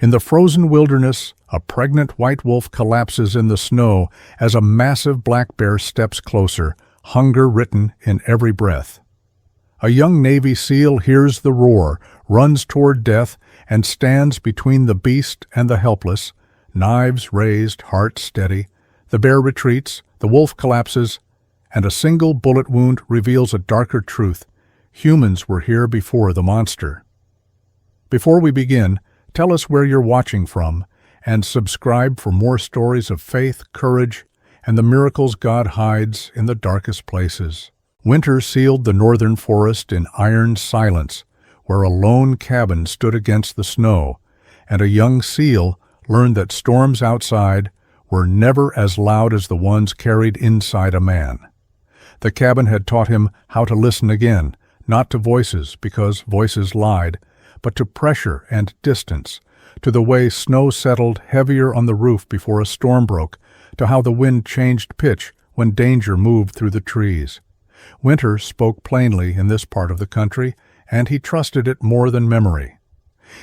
In the frozen wilderness, a pregnant white wolf collapses in the snow as a massive black bear steps closer, hunger written in every breath. A young Navy SEAL hears the roar, runs toward death, and stands between the beast and the helpless, knives raised, heart steady. The bear retreats, the wolf collapses, and a single bullet wound reveals a darker truth. Humans were here before the monster. Before we begin, tell us where you're watching from, and subscribe for more stories of faith, courage, and the miracles God hides in the darkest places. Winter sealed the northern forest in iron silence, where a lone cabin stood against the snow, and a young SEAL learned that storms outside were never as loud as the ones carried inside a man. The cabin had taught him how to listen again, not to voices, because voices lied, but to pressure and distance, to the way snow settled heavier on the roof before a storm broke, to how the wind changed pitch when danger moved through the trees. Winter spoke plainly in this part of the country, and he trusted it more than memory.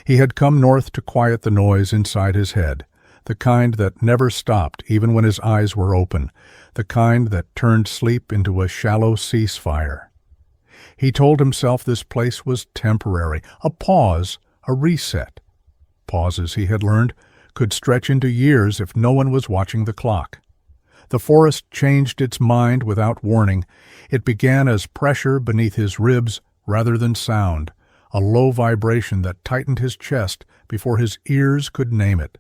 He had come north to quiet the noise inside his head, the kind that never stopped even when his eyes were open, the kind that turned sleep into a shallow ceasefire. He told himself this place was temporary, a pause, a reset. Pauses, he had learned, could stretch into years if no one was watching the clock. The forest changed its mind without warning. It began as pressure beneath his ribs rather than sound, a low vibration that tightened his chest before his ears could name it.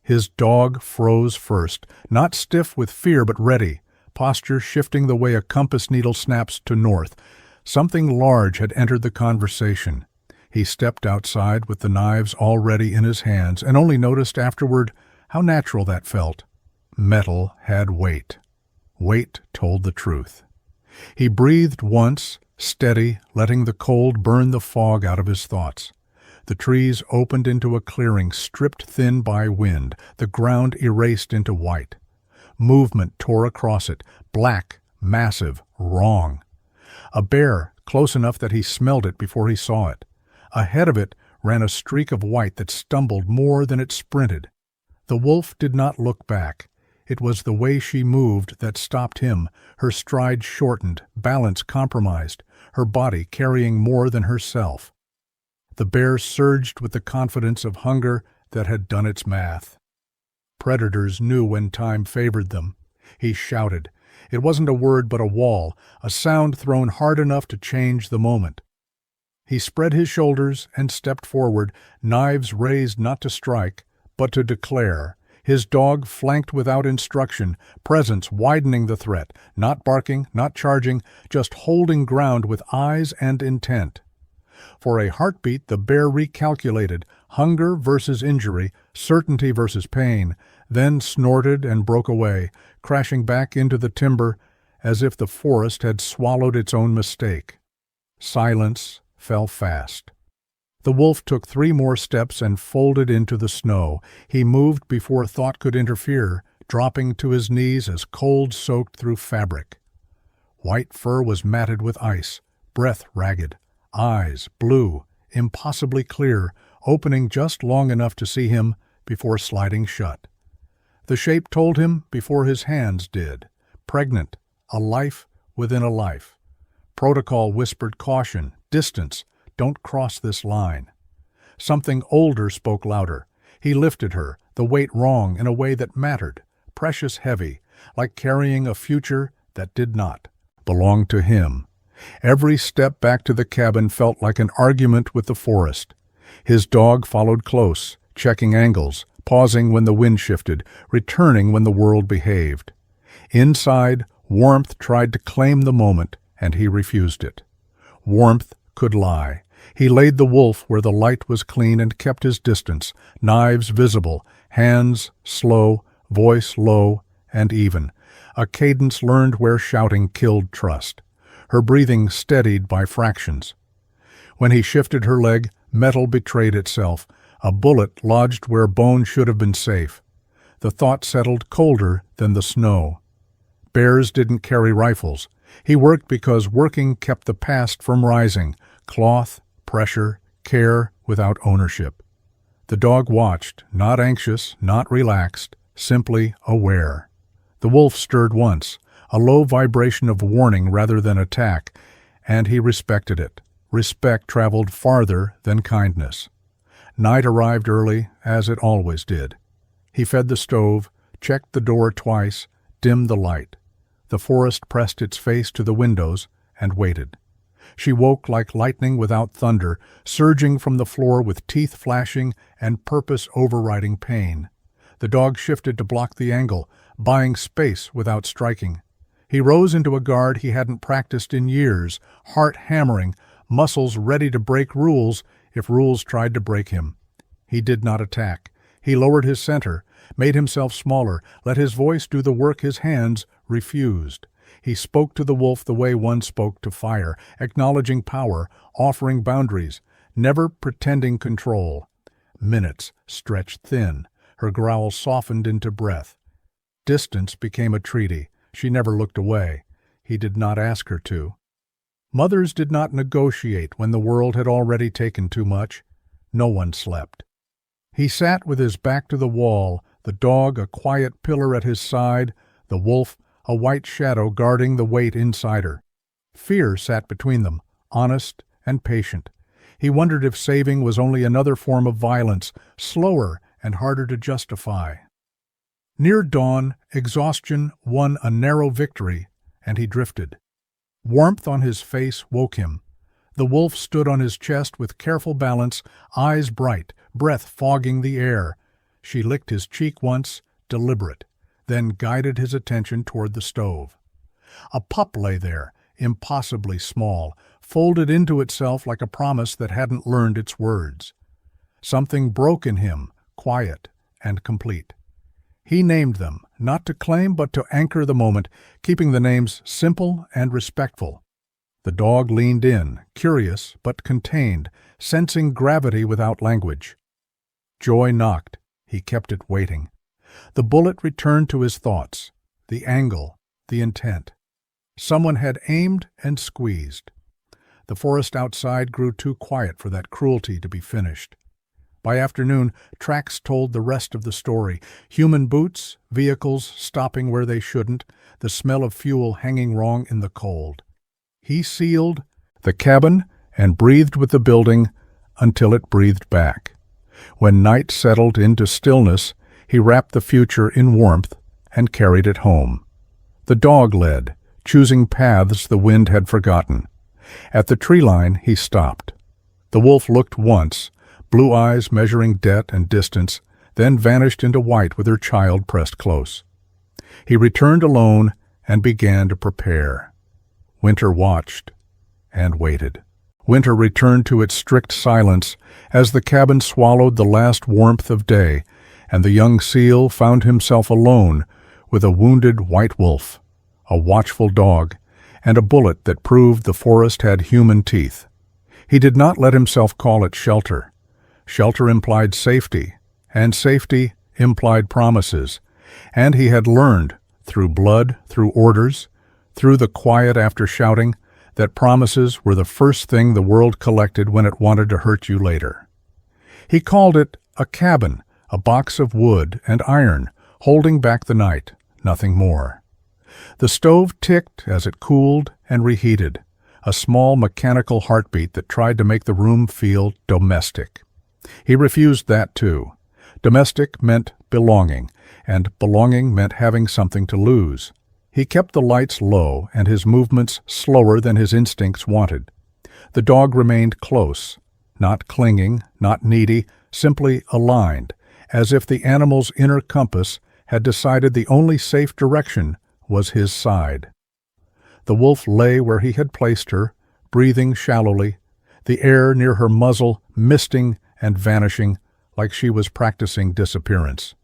His dog froze first, not stiff with fear but ready, posture shifting the way a compass needle snaps to north. Something large had entered the conversation. He stepped outside with the knives already in his hands and only noticed afterward how natural that felt. Metal had weight. Weight told the truth. He breathed once, steady, letting the cold burn the fog out of his thoughts. The trees opened into a clearing stripped thin by wind, the ground erased into white. Movement tore across it, black, massive, wrong. A bear, close enough that he smelled it before he saw it. Ahead of it ran a streak of white that stumbled more than it sprinted. The wolf did not look back. It was the way she moved that stopped him, her stride shortened, balance compromised, her body carrying more than herself. The bear surged with the confidence of hunger that had done its math. Predators knew when time favored them. He shouted. It wasn't a word but a wall, a sound thrown hard enough to change the moment. He spread his shoulders and stepped forward, knives raised not to strike, but to declare. His dog flanked without instruction, presence widening the threat, not barking, not charging, just holding ground with eyes and intent. For a heartbeat, the bear recalculated, hunger versus injury, certainty versus pain, then snorted and broke away, crashing back into the timber as if the forest had swallowed its own mistake. Silence fell fast. The wolf took 3 more steps and folded into the snow. He moved before thought could interfere, dropping to his knees as cold soaked through fabric. White fur was matted with ice, breath ragged, eyes blue, impossibly clear, opening just long enough to see him before sliding shut. The shape told him before his hands did. Pregnant, a life within a life. Protocol whispered caution, distance, don't cross this line. Something older spoke louder. He lifted her, the weight wrong in a way that mattered, precious heavy, like carrying a future that did not belong to him. Every step back to the cabin felt like an argument with the forest. His dog followed close, checking angles, pausing when the wind shifted, returning when the world behaved. Inside, warmth tried to claim the moment, and he refused it. Warmth could lie. He laid the wolf where the light was clean and kept his distance, knives visible, hands slow, voice low and even. A cadence learned where shouting killed trust. Her breathing steadied by fractions. When he shifted her leg, metal betrayed itself. A bullet lodged where bone should have been safe. The thought settled colder than the snow. Bears didn't carry rifles. He worked because working kept the past from rising. Cloth, pressure, care without ownership. The dog watched, not anxious, not relaxed, simply aware. The wolf stirred once, a low vibration of warning rather than attack, and he respected it. Respect traveled farther than kindness. Night arrived early, as it always did. He fed the stove, checked the door twice, dimmed the light. The forest pressed its face to the windows and waited. She woke like lightning without thunder, surging from the floor with teeth flashing and purpose overriding pain. The dog shifted to block the angle, buying space without striking. He rose into a guard he hadn't practiced in years, heart hammering, muscles ready to break rules if rules tried to break him. He did not attack. He lowered his center, made himself smaller, let his voice do the work his hands refused. He spoke to the wolf the way one spoke to fire, acknowledging power, offering boundaries, never pretending control. Minutes stretched thin. Her growl softened into breath. Distance became a treaty. She never looked away. He did not ask her to. Mothers did not negotiate when the world had already taken too much. No one slept. He sat with his back to the wall, the dog a quiet pillar at his side, the wolf a white shadow guarding the weight inside her. Fear sat between them, honest and patient. He wondered if saving was only another form of violence, slower and harder to justify. Near dawn, exhaustion won a narrow victory, and he drifted. Warmth on his face woke him. The wolf stood on his chest with careful balance, eyes bright, breath fogging the air. She licked his cheek once, deliberate, then guided his attention toward the stove. A pup lay there, impossibly small, folded into itself like a promise that hadn't learned its words. Something broke in him, quiet and complete. He named them, not to claim but to anchor the moment, keeping the names simple and respectful. The dog leaned in, curious but contained, sensing gravity without language. Joy knocked. He kept it waiting. The bullet returned to his thoughts, the angle, the intent. Someone had aimed and squeezed. The forest outside grew too quiet for that cruelty to be finished. By afternoon, tracks told the rest of the story. Human boots, vehicles stopping where they shouldn't, the smell of fuel hanging wrong in the cold. He sealed the cabin and breathed with the building until it breathed back. When night settled into stillness, he wrapped the future in warmth and carried it home. The dog led, choosing paths the wind had forgotten. At the tree line, he stopped. The wolf looked once, blue eyes measuring depth and distance, then vanished into white with her child pressed close. He returned alone and began to prepare. Winter watched and waited. Winter returned to its strict silence as the cabin swallowed the last warmth of day, and the young seal found himself alone with a wounded white wolf, a watchful dog, and a bullet that proved the forest had human teeth. He did not let himself call it shelter. Shelter implied safety, and safety implied promises, and he had learned, through blood, through orders, through the quiet after shouting, that promises were the first thing the world collected when it wanted to hurt you later. He called it a cabin, a box of wood and iron, holding back the night, nothing more. The stove ticked as it cooled and reheated, a small mechanical heartbeat that tried to make the room feel domestic. He refused that too. Domestic meant belonging, and belonging meant having something to lose. He kept the lights low and his movements slower than his instincts wanted. The dog remained close, not clinging, not needy, simply aligned, as if the animal's inner compass had decided the only safe direction was his side. The wolf lay where he had placed her, breathing shallowly, the air near her muzzle misting and vanishing like she was practicing disappearance.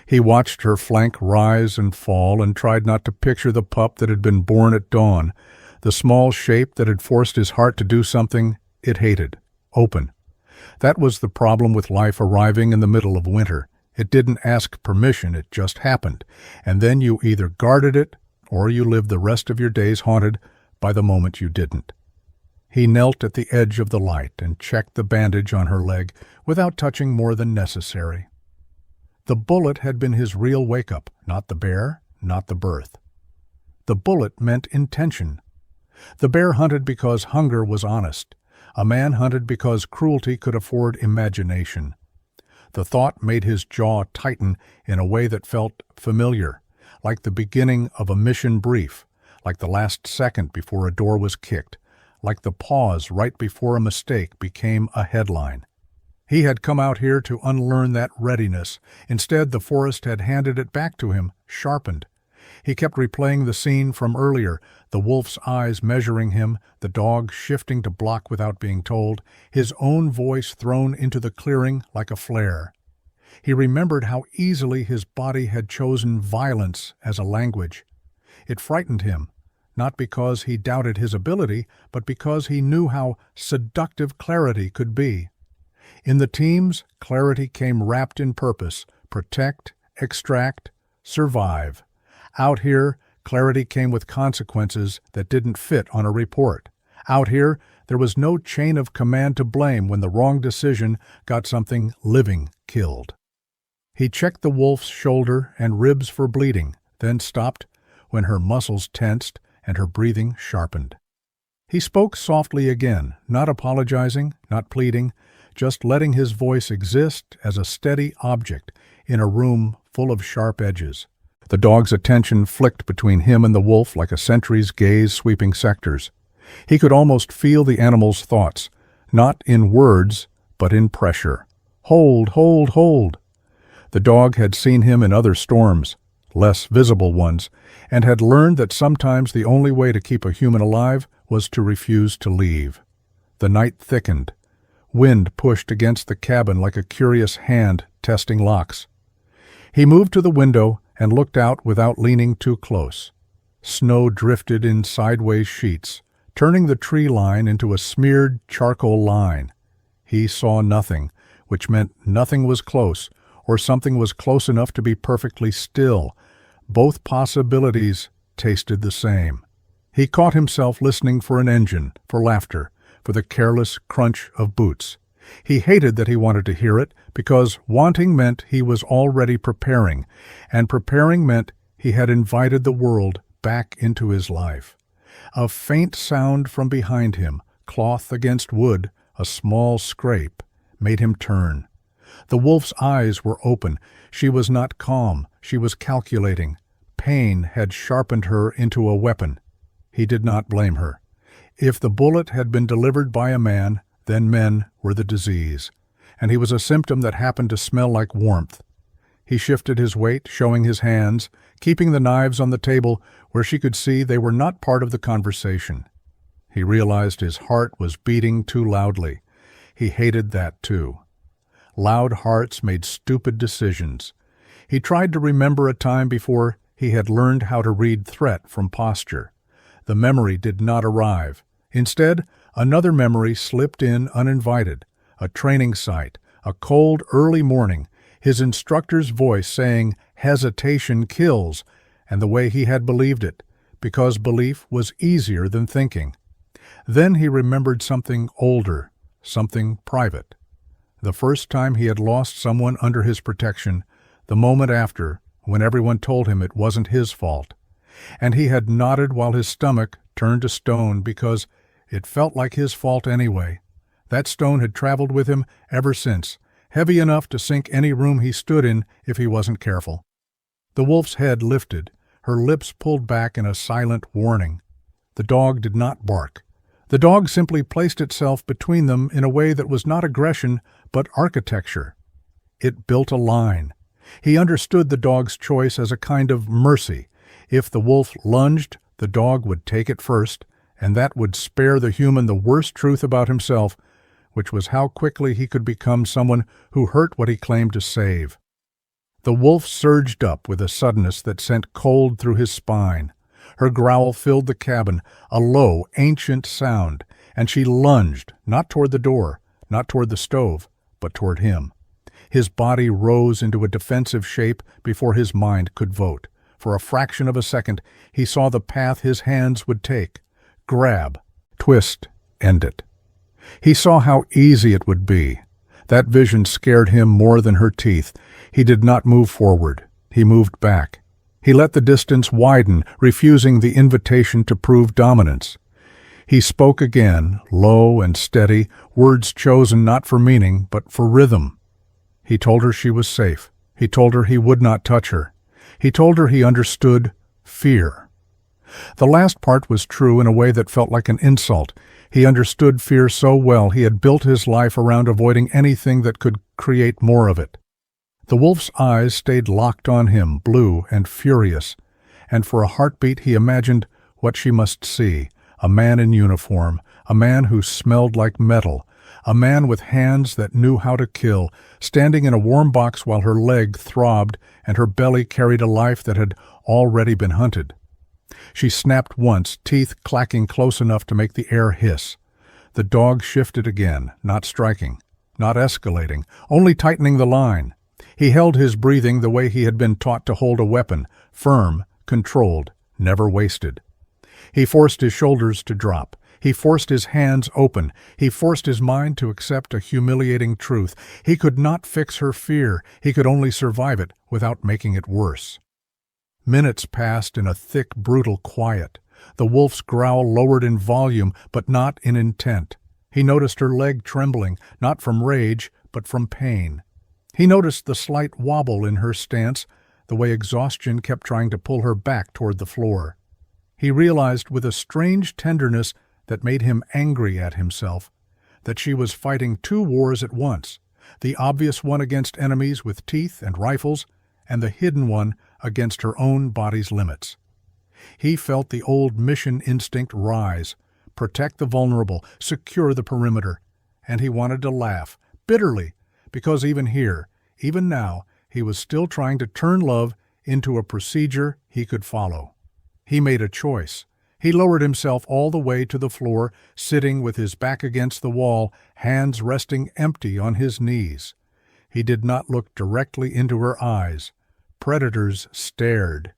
He watched her flank rise and fall and tried not to picture the pup that had been born at dawn, the small shape that had forced his heart to do something it hated, open. That was the problem with life arriving in the middle of winter. It didn't ask permission, it just happened, and then you either guarded it or you lived the rest of your days haunted by the moment you didn't. He knelt at the edge of the light and checked the bandage on her leg without touching more than necessary. The bullet had been his real wake-up, not the bear, not the birth. The bullet meant intention. The bear hunted because hunger was honest. A man hunted because cruelty could afford imagination. The thought made his jaw tighten in a way that felt familiar, like the beginning of a mission brief, like the last second before a door was kicked, like the pause right before a mistake became a headline. He had come out here to unlearn that readiness. Instead, the forest had handed it back to him, sharpened. He kept replaying the scene from earlier, the wolf's eyes measuring him, the dog shifting to block without being told, his own voice thrown into the clearing like a flare. He remembered how easily his body had chosen violence as a language. It frightened him, not because he doubted his ability, but because he knew how seductive clarity could be. In the teams, clarity came wrapped in purpose: protect, extract, survive. Out here, clarity came with consequences that didn't fit on a report. Out here, there was no chain of command to blame when the wrong decision got something living killed. He checked the wolf's shoulder and ribs for bleeding, then stopped when her muscles tensed and her breathing sharpened. He spoke softly again, not apologizing, not pleading, just letting his voice exist as a steady object in a room full of sharp edges. The dog's attention flicked between him and the wolf like a sentry's gaze sweeping sectors. He could almost feel the animal's thoughts, not in words, but in pressure. Hold, hold, hold. The dog had seen him in other storms, less visible ones, and had learned that sometimes the only way to keep a human alive was to refuse to leave. The night thickened. Wind pushed against the cabin like a curious hand testing locks. He moved to the window and looked out without leaning too close. Snow drifted in sideways sheets, turning the tree line into a smeared charcoal line. He saw nothing, which meant nothing was close, or something was close enough to be perfectly still. Both possibilities tasted the same. He caught himself listening for an engine, for laughter, for the careless crunch of boots. He hated that he wanted to hear it, because wanting meant he was already preparing, and preparing meant he had invited the world back into his life. A faint sound from behind him, cloth against wood, a small scrape, made him turn. The wolf's eyes were open. She was not calm. She was calculating. Pain had sharpened her into a weapon. He did not blame her. If the bullet had been delivered by a man, then men were the disease, and he was a symptom that happened to smell like warmth. He shifted his weight, showing his hands, keeping the knives on the table where she could see they were not part of the conversation. He realized his heart was beating too loudly. He hated that too. Loud hearts made stupid decisions. He tried to remember a time before he had learned how to read threat from posture. The memory did not arrive. Instead, another memory slipped in uninvited, a training site, a cold early morning, his instructor's voice saying, "Hesitation kills," and the way he had believed it, because belief was easier than thinking. Then he remembered something older, something private. The first time he had lost someone under his protection, the moment after, when everyone told him it wasn't his fault. And he had nodded while his stomach turned to stone because it felt like his fault anyway. That stone had traveled with him ever since, heavy enough to sink any room he stood in if he wasn't careful. The wolf's head lifted, her lips pulled back in a silent warning. The dog did not bark. The dog simply placed itself between them in a way that was not aggression, but architecture. It built a line. He understood the dog's choice as a kind of mercy. If the wolf lunged, the dog would take it first, and that would spare the human the worst truth about himself, which was how quickly he could become someone who hurt what he claimed to save. The wolf surged up with a suddenness that sent cold through his spine. Her growl filled the cabin, a low, ancient sound, and she lunged, not toward the door, not toward the stove, but toward him. His body rose into a defensive shape before his mind could vote. For a fraction of a second, he saw the path his hands would take. Grab, twist, end it. He saw how easy it would be. That vision scared him more than her teeth. He did not move forward. He moved back. He let the distance widen, refusing the invitation to prove dominance. He spoke again, low and steady, words chosen not for meaning, but for rhythm. He told her she was safe. He told her he would not touch her. He told her he understood fear. The last part was true in a way that felt like an insult. He understood fear so well he had built his life around avoiding anything that could create more of it. The wolf's eyes stayed locked on him, blue and furious, and for a heartbeat he imagined what she must see. A man in uniform, a man who smelled like metal, a man with hands that knew how to kill, standing in a warm box while her leg throbbed and her belly carried a life that had already been hunted. She snapped once, teeth clacking close enough to make the air hiss. The dog shifted again, not striking, not escalating, only tightening the line. He held his breathing the way he had been taught to hold a weapon, firm, controlled, never wasted. He forced his shoulders to drop. He forced his hands open. He forced his mind to accept a humiliating truth. He could not fix her fear. He could only survive it without making it worse. Minutes passed in a thick, brutal quiet. The wolf's growl lowered in volume, but not in intent. He noticed her leg trembling, not from rage, but from pain. He noticed the slight wobble in her stance, the way exhaustion kept trying to pull her back toward the floor. He realized with a strange tenderness that made him angry at himself that she was fighting two wars at once, the obvious one against enemies with teeth and rifles, and the hidden one against her own body's limits. He felt the old mission instinct rise, protect the vulnerable, secure the perimeter, and he wanted to laugh, bitterly, because even here, even now, he was still trying to turn love into a procedure he could follow. He made a choice. He lowered himself all the way to the floor, sitting with his back against the wall, hands resting empty on his knees. He did not look directly into her eyes. Predators stared.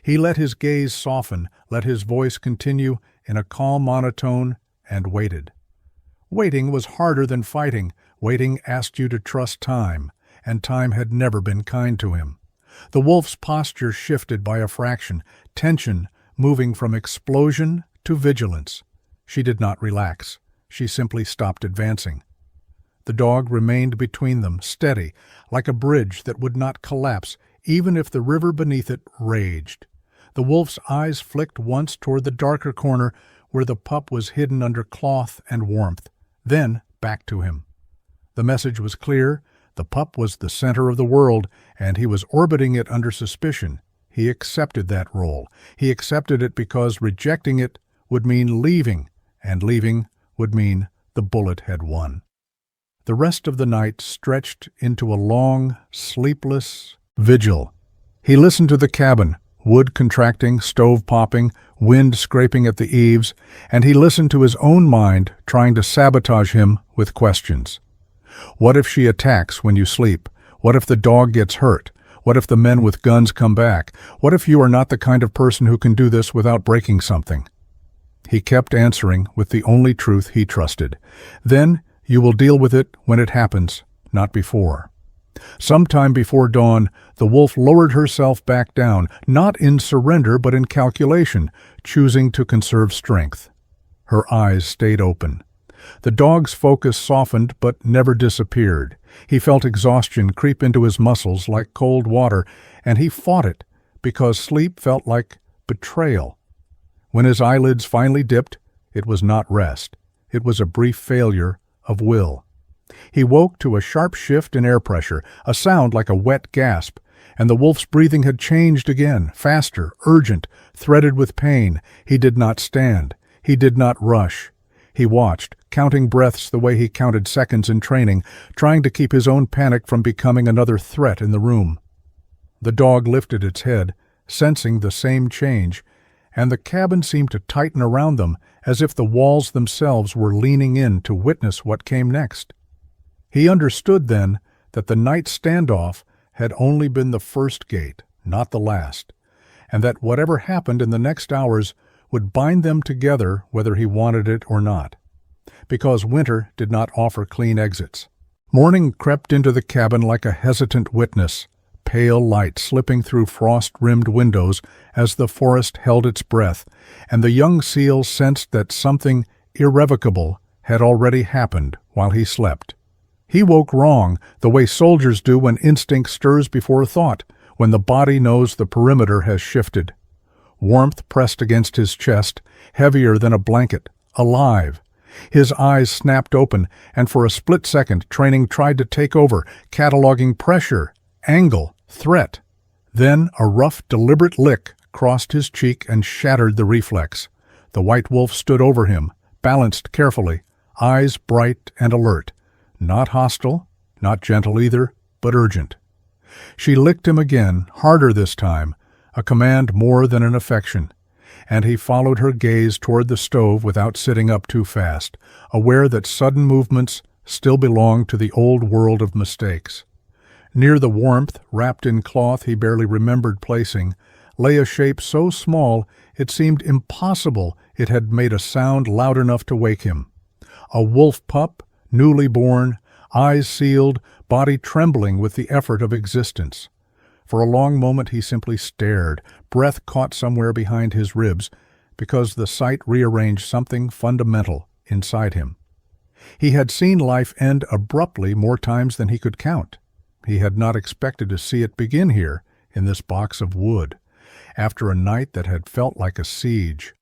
He let his gaze soften, let his voice continue in a calm monotone, and waited. Waiting was harder than fighting. Waiting asked you to trust time, and time had never been kind to him. The wolf's posture shifted by a fraction, tension moving from explosion to vigilance. She did not relax. She simply stopped advancing. The dog remained between them, steady, like a bridge that would not collapse, even if the river beneath it raged. The wolf's eyes flicked once toward the darker corner where the pup was hidden under cloth and warmth, then back to him. The message was clear. The pup was the center of the world, and he was orbiting it under suspicion. He accepted that role. He accepted it because rejecting it would mean leaving, and leaving would mean the bullet had won. The rest of the night stretched into a long, sleepless vigil. He listened to the cabin, wood contracting, stove popping, wind scraping at the eaves, and he listened to his own mind trying to sabotage him with questions. What if she attacks when you sleep? What if the dog gets hurt? What if the men with guns come back? What if you are not the kind of person who can do this without breaking something? He kept answering with the only truth he trusted. Then you will deal with it when it happens, not before. Sometime before dawn, the wolf lowered herself back down, not in surrender but in calculation, choosing to conserve strength. Her eyes stayed open. The dog's focus softened but never disappeared. He felt exhaustion creep into his muscles like cold water, and he fought it because sleep felt like betrayal. When his eyelids finally dipped, it was not rest. It was a brief failure of will. He woke to a sharp shift in air pressure, a sound like a wet gasp, and the wolf's breathing had changed again, faster, urgent, threaded with pain. He did not stand. He did not rush. He watched, counting breaths the way he counted seconds in training, trying to keep his own panic from becoming another threat in the room. The dog lifted its head, sensing the same change, and the cabin seemed to tighten around them as if the walls themselves were leaning in to witness what came next. He understood then that the night standoff had only been the first gate, not the last, and that whatever happened in the next hours would bind them together whether he wanted it or not. because winter did not offer clean exits. Morning crept into the cabin like a hesitant witness, pale light slipping through frost-rimmed windows as the forest held its breath, and the young seal sensed that something irrevocable had already happened while he slept. He woke wrong, the way soldiers do when instinct stirs before thought, when the body knows the perimeter has shifted. Warmth pressed against his chest, heavier than a blanket, alive. His eyes snapped open, and for a split second training tried to take over, cataloging pressure, angle, threat. Then a rough, deliberate lick crossed his cheek and shattered the reflex. The white wolf stood over him, balanced carefully, eyes bright and alert. Not hostile, not gentle either, but urgent. She licked him again, harder this time, a command more than an affection, and he followed her gaze toward the stove without sitting up too fast, aware that sudden movements still belonged to the old world of mistakes. Near the warmth, wrapped in cloth he barely remembered placing, lay a shape so small it seemed impossible it had made a sound loud enough to wake him. A wolf pup, newly born, eyes sealed, body trembling with the effort of existence. For a long moment he simply stared, breath caught somewhere behind his ribs, because the sight rearranged something fundamental inside him. He had seen life end abruptly more times than he could count. He had not expected to see it begin here, in this box of wood, after a night that had felt like a siege.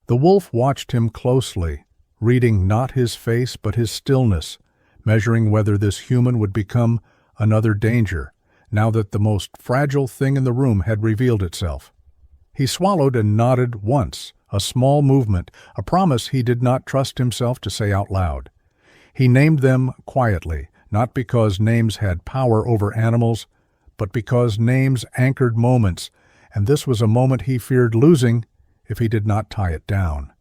The wolf watched him closely, reading not his face but his stillness, measuring whether this human would become another danger, now that the most fragile thing in the room had revealed itself. He swallowed and nodded once, a small movement, a promise he did not trust himself to say out loud. He named them quietly, not because names had power over animals, but because names anchored moments, and this was a moment he feared losing if he did not tie it down.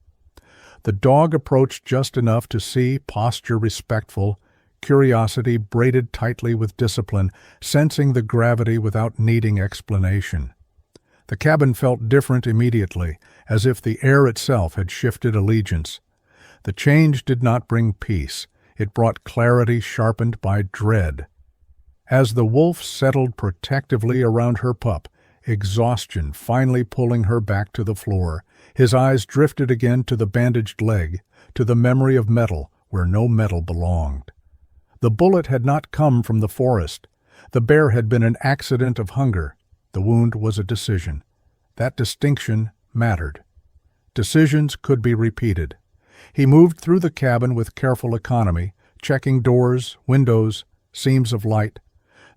The dog approached just enough to see, posture respectful, curiosity braided tightly with discipline, sensing the gravity without needing explanation. The cabin felt different immediately, as if the air itself had shifted allegiance. The change did not bring peace. It brought clarity sharpened by dread. As the wolf settled protectively around her pup, exhaustion finally pulling her back to the floor, his eyes drifted again to the bandaged leg, to the memory of metal where no metal belonged. The bullet had not come from the forest. The bear had been an accident of hunger. The wound was a decision. That distinction mattered. Decisions could be repeated. He moved through the cabin with careful economy, checking doors, windows, seams of light,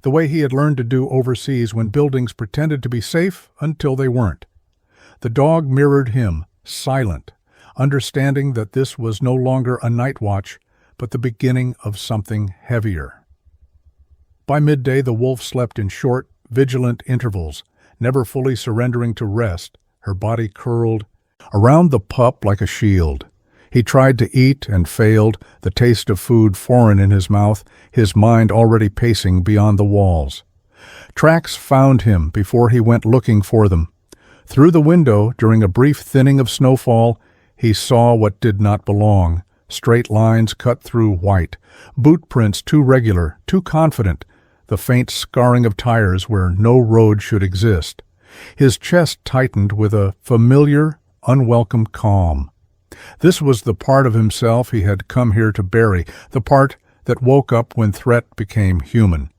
the way he had learned to do overseas when buildings pretended to be safe until they weren't. The dog mirrored him, silent, understanding that this was no longer a night watch, but the beginning of something heavier. By midday the wolf slept in short, vigilant intervals, never fully surrendering to rest, her body curled around the pup like a shield. He tried to eat and failed, the taste of food foreign in his mouth, his mind already pacing beyond the walls. Tracks found him before he went looking for them. Through the window, during a brief thinning of snowfall, he saw what did not belong. Straight lines cut through white, boot prints too regular, too confident, the faint scarring of tires where no road should exist. His chest tightened with a familiar, unwelcome calm. This was the part of himself he had come here to bury, the part that woke up when threat became human.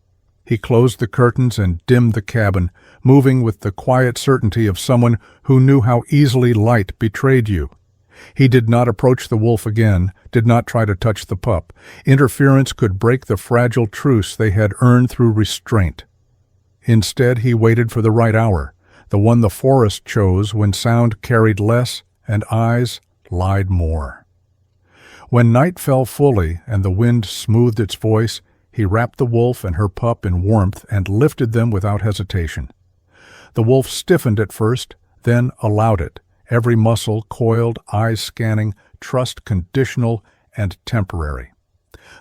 He closed the curtains and dimmed the cabin, moving with the quiet certainty of someone who knew how easily light betrayed you. He did not approach the wolf again, did not try to touch the pup. Interference could break the fragile truce they had earned through restraint. Instead, he waited for the right hour, the one the forest chose when sound carried less and eyes lied more. When night fell fully and the wind smoothed its voice, he wrapped the wolf and her pup in warmth and lifted them without hesitation. The wolf stiffened at first, then allowed it, every muscle coiled, eyes scanning, trust conditional and temporary.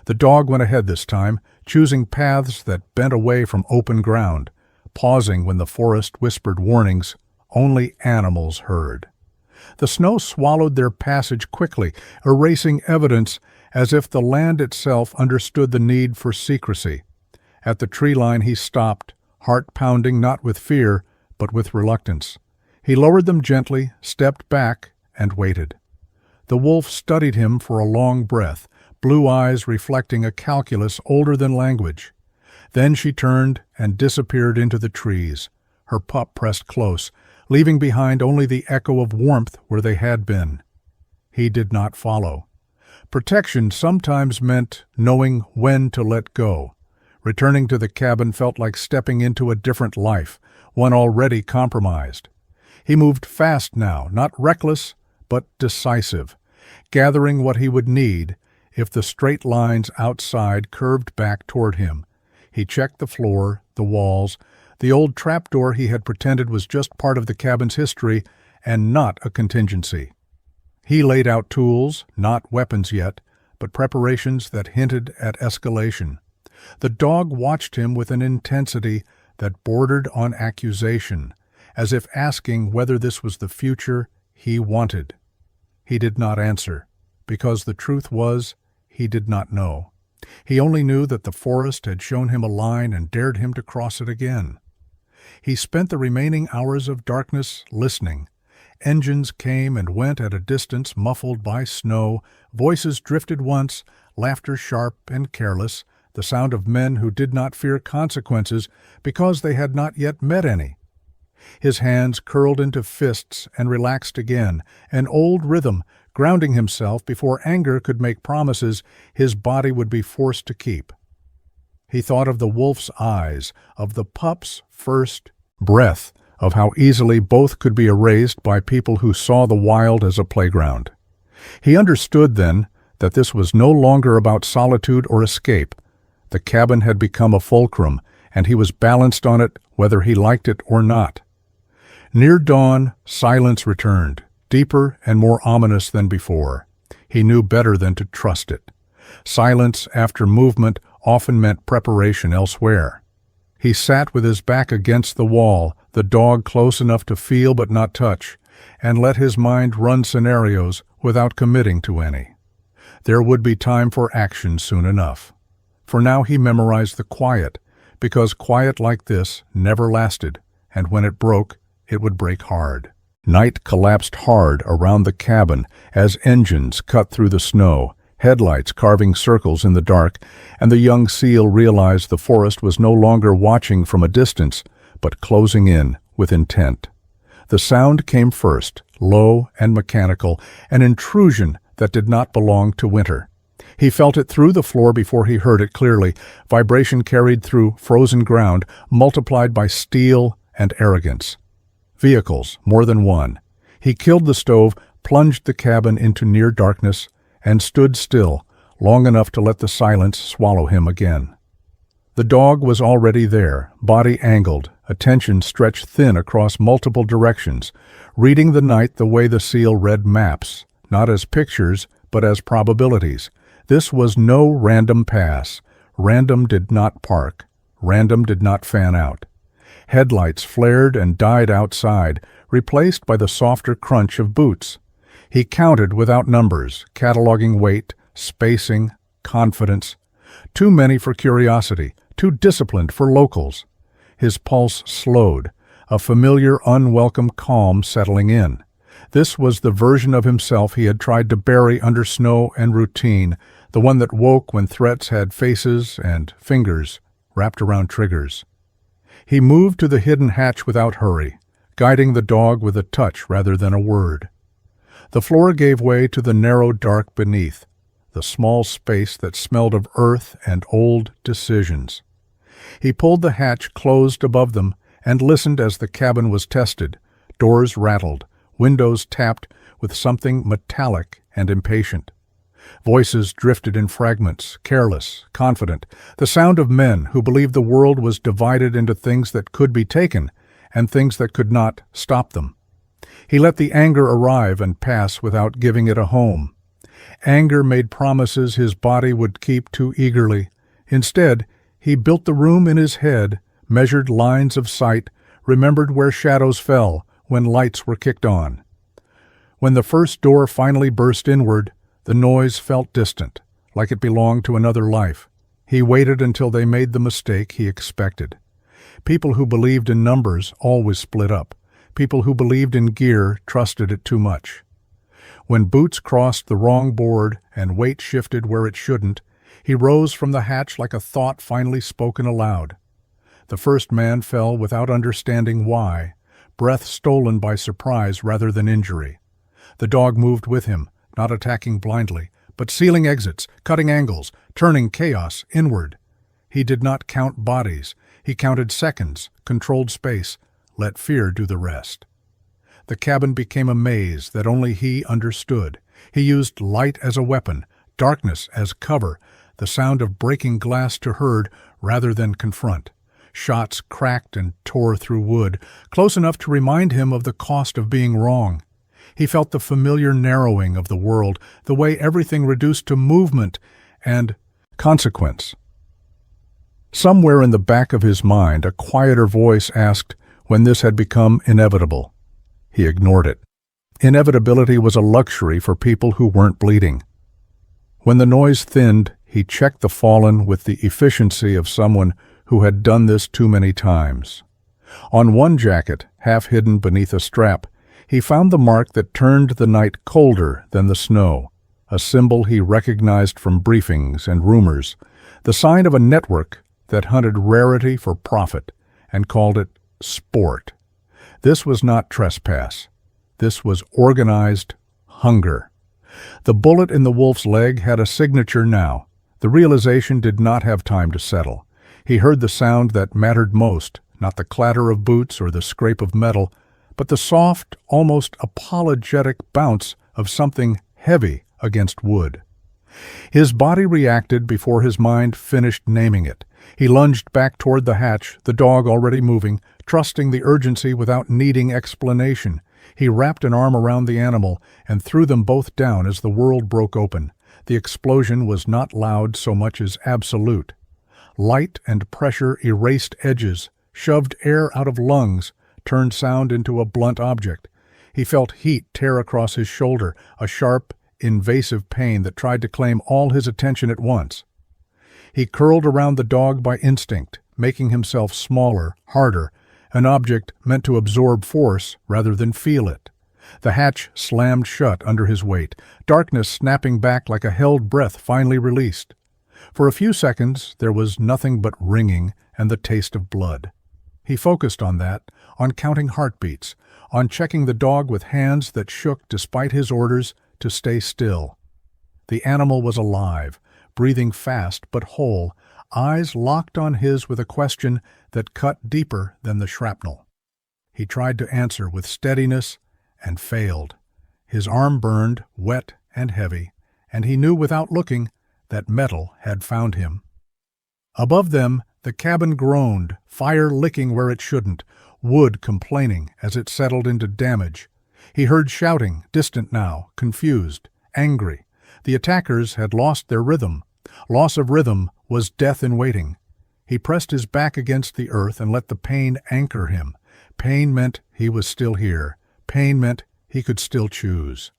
The dog went ahead this time, choosing paths that bent away from open ground, pausing when the forest whispered warnings only animals heard. The snow swallowed their passage quickly, erasing evidence as if the land itself understood the need for secrecy. At the tree line he stopped, heart pounding not with fear, but with reluctance. He lowered them gently, stepped back, and waited. The wolf studied him for a long breath, blue eyes reflecting a calculus older than language. Then she turned and disappeared into the trees, her pup pressed close, leaving behind only the echo of warmth where they had been. He did not follow. Protection sometimes meant knowing when to let go. Returning to the cabin felt like stepping into a different life, one already compromised. He moved fast now, not reckless, but decisive, gathering what he would need if the straight lines outside curved back toward him. He checked the floor, the walls, the old trapdoor he had pretended was just part of the cabin's history and not a contingency. He laid out tools, not weapons yet, but preparations that hinted at escalation. The dog watched him with an intensity that bordered on accusation, as if asking whether this was the future he wanted. He did not answer, because the truth was, he did not know. He only knew that the forest had shown him a line and dared him to cross it again. He spent the remaining hours of darkness listening. Engines came and went at a distance muffled by snow, voices drifted once, laughter sharp and careless, the sound of men who did not fear consequences because they had not yet met any. His hands curled into fists and relaxed again, an old rhythm, grounding himself before anger could make promises his body would be forced to keep. He thought of the wolf's eyes, of the pup's first breath, of how easily both could be erased by people who saw the wild as a playground. He understood then that this was no longer about solitude or escape. The cabin had become a fulcrum, and he was balanced on it whether he liked it or not. Near dawn, silence returned, deeper and more ominous than before. He knew better than to trust it. Silence after movement often meant preparation elsewhere. He sat with his back against the wall, the dog close enough to feel but not touch, and let his mind run scenarios without committing to any. There would be time for action soon enough. For now he memorized the quiet, because quiet like this never lasted, and when it broke, it would break hard. Night collapsed hard around the cabin as engines cut through the snow, headlights carving circles in the dark, and the young seal realized the forest was no longer watching from a distance, but closing in with intent. The sound came first, low and mechanical, an intrusion that did not belong to winter. He felt it through the floor before he heard it clearly, vibration carried through frozen ground, multiplied by steel and arrogance. Vehicles, more than one. He killed the stove, plunged the cabin into near darkness, and stood still, long enough to let the silence swallow him again. The dog was already there, body angled, attention stretched thin across multiple directions, reading the night the way the seal read maps, not as pictures, but as probabilities. This was no random pass. Random did not park. Random did not fan out. Headlights flared and died outside, replaced by the softer crunch of boots. He counted without numbers, cataloging weight, spacing, confidence. Too many for curiosity, too disciplined for locals. His pulse slowed, a familiar, unwelcome calm settling in. This was the version of himself he had tried to bury under snow and routine, the one that woke when threats had faces and fingers wrapped around triggers. He moved to the hidden hatch without hurry, guiding the dog with a touch rather than a word. The floor gave way to the narrow dark beneath, the small space that smelled of earth and old decisions. He pulled the hatch closed above them and listened as the cabin was tested. Doors rattled, windows tapped with something metallic and impatient. Voices drifted in fragments, careless, confident, the sound of men who believed the world was divided into things that could be taken and things that could not stop them. He let the anger arrive and pass without giving it a home. Anger made promises his body would keep too eagerly. Instead, he built the room in his head, measured lines of sight, remembered where shadows fell when lights were kicked on. When the first door finally burst inward, the noise felt distant, like it belonged to another life. He waited until they made the mistake he expected. People who believed in numbers always split up. People who believed in gear trusted it too much. When boots crossed the wrong board and weight shifted where it shouldn't, he rose from the hatch like a thought finally spoken aloud. The first man fell without understanding why, breath stolen by surprise rather than injury. The dog moved with him, not attacking blindly, but sealing exits, cutting angles, turning chaos inward. He did not count bodies. He counted seconds, controlled space, let fear do the rest. The cabin became a maze that only he understood. He used light as a weapon, darkness as cover, the sound of breaking glass to herd rather than confront. Shots cracked and tore through wood, close enough to remind him of the cost of being wrong. He felt the familiar narrowing of the world, the way everything reduced to movement and consequence. Somewhere in the back of his mind, a quieter voice asked when this had become inevitable. He ignored it. Inevitability was a luxury for people who weren't bleeding. When the noise thinned, he checked the fallen with the efficiency of someone who had done this too many times. On one jacket, half hidden beneath a strap, he found the mark that turned the night colder than the snow, a symbol he recognized from briefings and rumors, the sign of a network that hunted rarity for profit and called it sport. This was not trespass. This was organized hunger. The bullet in the wolf's leg had a signature now. The realization did not have time to settle. He heard the sound that mattered most, not the clatter of boots or the scrape of metal, but the soft, almost apologetic bounce of something heavy against wood. His body reacted before his mind finished naming it. He lunged back toward the hatch, the dog already moving, trusting the urgency without needing explanation. He wrapped an arm around the animal and threw them both down as the world broke open. The explosion was not loud so much as absolute. Light and pressure erased edges, shoved air out of lungs, turned sound into a blunt object. He felt heat tear across his shoulder, a sharp, invasive pain that tried to claim all his attention at once. He curled around the dog by instinct, making himself smaller, harder, an object meant to absorb force rather than feel it. The hatch slammed shut under his weight, darkness snapping back like a held breath finally released. For a few seconds there was nothing but ringing and the taste of blood. He focused on that, on counting heartbeats, on checking the dog with hands that shook despite his orders to stay still. The animal was alive, breathing fast but whole, eyes locked on his with a question that cut deeper than the shrapnel. He tried to answer with steadiness and failed. His arm burned, wet and heavy, and he knew without looking that metal had found him. Above them, the cabin groaned, fire licking where it shouldn't, wood complaining as it settled into damage. He heard shouting, distant now, confused, angry. The attackers had lost their rhythm. Loss of rhythm was death in waiting. He pressed his back against the earth and let the pain anchor him. Pain meant he was still here. Pain meant he could still choose.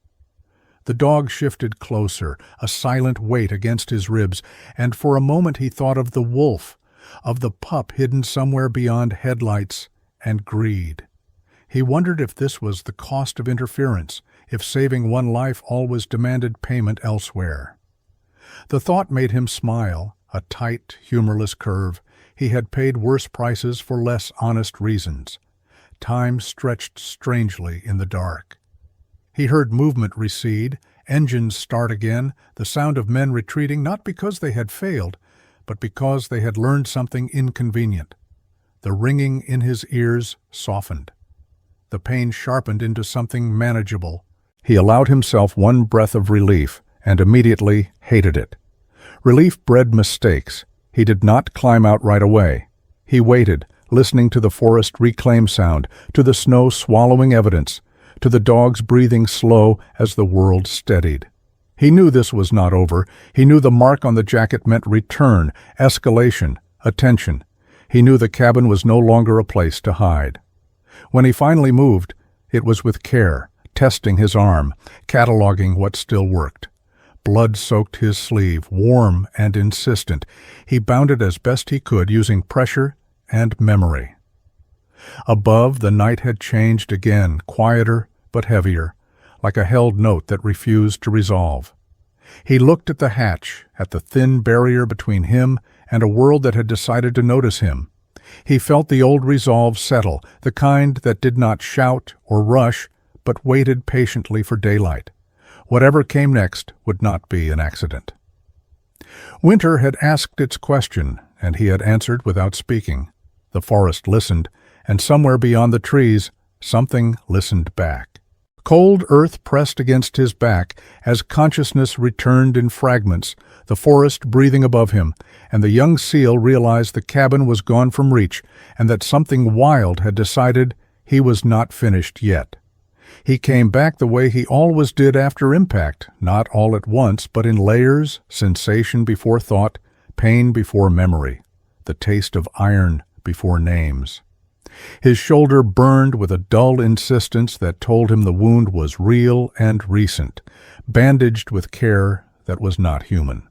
The dog shifted closer, a silent weight against his ribs, and for a moment he thought of the wolf, of the pup hidden somewhere beyond headlights and greed. He wondered if this was the cost of interference, if saving one life always demanded payment elsewhere. The thought made him smile, a tight, humorless curve. He had paid worse prices for less honest reasons. Time stretched strangely in the dark. He heard movement recede, engines start again, the sound of men retreating not because they had failed, but because they had learned something inconvenient. The ringing in his ears softened. The pain sharpened into something manageable. He allowed himself one breath of relief and immediately hated it. Relief bred mistakes. He did not climb out right away. He waited, listening to the forest reclaim sound, to the snow swallowing evidence, to the dogs breathing slow as the world steadied. He knew this was not over. He knew the mark on the jacket meant return, escalation, attention. He knew the cabin was no longer a place to hide. When he finally moved, it was with care, testing his arm, cataloging what still worked. Blood soaked his sleeve, warm and insistent. He bound it as best he could, using pressure and memory. Above, the night had changed again, quieter but heavier, like a held note that refused to resolve. He looked at the hatch, at the thin barrier between him and a world that had decided to notice him. He felt the old resolve settle, the kind that did not shout or rush, but waited patiently for daylight. Whatever came next would not be an accident. Winter had asked its question, and he had answered without speaking. The forest listened, and somewhere beyond the trees, something listened back. Cold earth pressed against his back as consciousness returned in fragments, the forest breathing above him, and the young seal realized the cabin was gone from reach and that something wild had decided he was not finished yet. He came back the way he always did after impact, not all at once, but in layers, sensation before thought, pain before memory, the taste of iron before names. His shoulder burned with a dull insistence that told him the wound was real and recent, bandaged with care that was not human.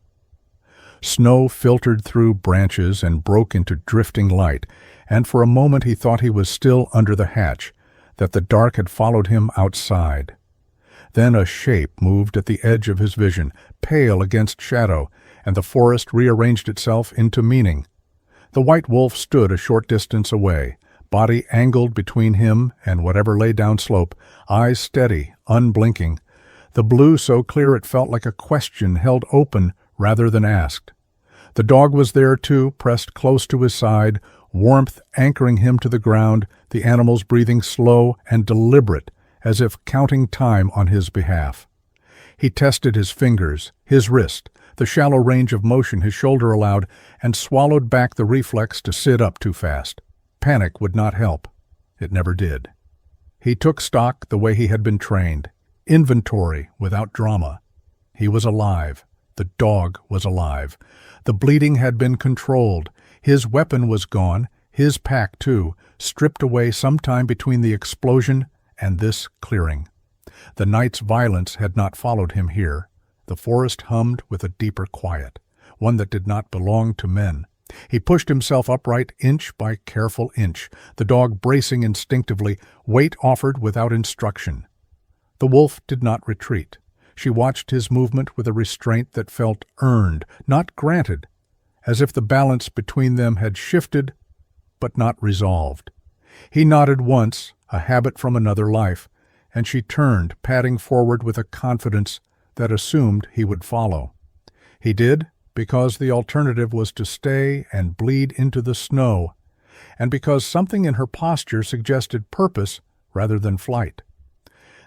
Snow filtered through branches and broke into drifting light, and for a moment he thought he was still under the hatch, that the dark had followed him outside. Then a shape moved at the edge of his vision, pale against shadow, and the forest rearranged itself into meaning. The white wolf stood a short distance away, body angled between him and whatever lay down slope, eyes steady, unblinking, the blue so clear it felt like a question held open rather than asked. The dog was there too, pressed close to his side, warmth anchoring him to the ground, the animals breathing slow and deliberate, as if counting time on his behalf. He tested his fingers, his wrist, the shallow range of motion his shoulder allowed, and swallowed back the reflex to sit up too fast. Panic would not help. It never did. He took stock the way he had been trained, inventory without drama. He was alive. The dog was alive. The bleeding had been controlled. His weapon was gone, his pack too, stripped away sometime between the explosion and this clearing. The night's violence had not followed him here. The forest hummed with a deeper quiet, one that did not belong to men. He pushed himself upright inch by careful inch, the dog bracing instinctively, weight offered without instruction. The wolf did not retreat. She watched his movement with a restraint that felt earned, not granted, as if the balance between them had shifted but not resolved. He nodded once, a habit from another life, and she turned, padding forward with a confidence that assumed he would follow. He did, because the alternative was to stay and bleed into the snow, and because something in her posture suggested purpose rather than flight.